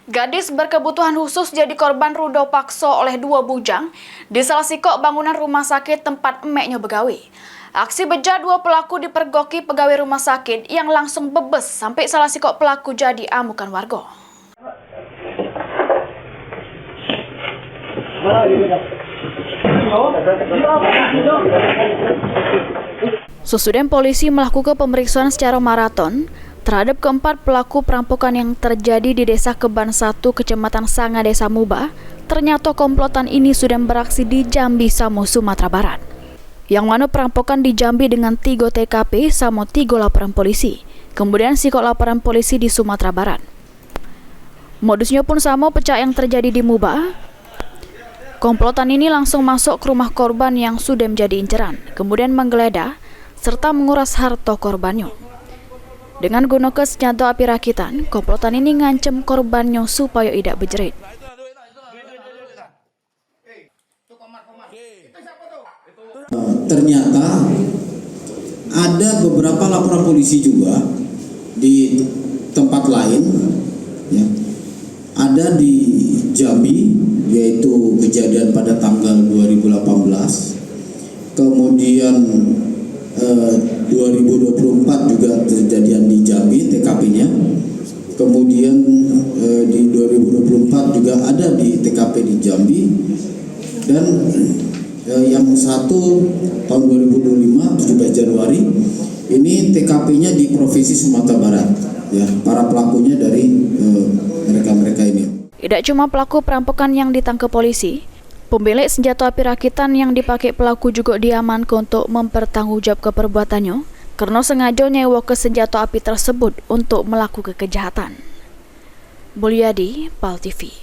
Gadis berkebutuhan khusus jadi korban rudo paksa oleh dua bujang di salah sikok bangunan rumah sakit tempat emeknya begawi. Aksi bejat dua pelaku dipergoki pegawai rumah sakit yang langsung bebes sampai salah sikok pelaku jadi amukan warga. Sesudah polisi melakukan pemeriksaan secara maraton terhadap keempat pelaku perampokan yang terjadi di Desa Keban 1, Kecamatan Sanga, Desa Muba, ternyata komplotan ini sudah beraksi di Jambi, Samo, Sumatera Barat. Yang mana perampokan di Jambi dengan 3 TKP sama 3 laporan polisi, kemudian sikok laporan polisi di Sumatera Barat. Modusnya pun sama pecah yang terjadi di Muba. Komplotan ini langsung masuk ke rumah korban yang sudah menjadi inceran, kemudian menggeledah serta menguras harta korbannya. Dengan gunakan senjata api rakitan, komplotan ini ngancam korbannya supaya tidak berjerit. Ternyata ada beberapa laporan polisi juga di tempat lain, ya. Ada di Jambi, yaitu kejadian pada tanggal 2018, kemudian 2024 juga kejadian di Jambi TKP-nya, kemudian di 2024 juga ada di TKP di Jambi, dan yang satu tahun 2025 17 Januari ini TKP-nya di Provinsi Sumatera Barat, ya. Para pelakunya dari mereka-mereka ini. Tidak cuma pelaku perampokan yang ditangkap polisi, pemilik senjata api rakitan yang dipakai pelaku juga diamankan untuk mempertanggungjawabkan perbuatannya karena sengaja nyewa ke senjata api tersebut untuk melakukan kejahatan. Mulyadi, PAL TV.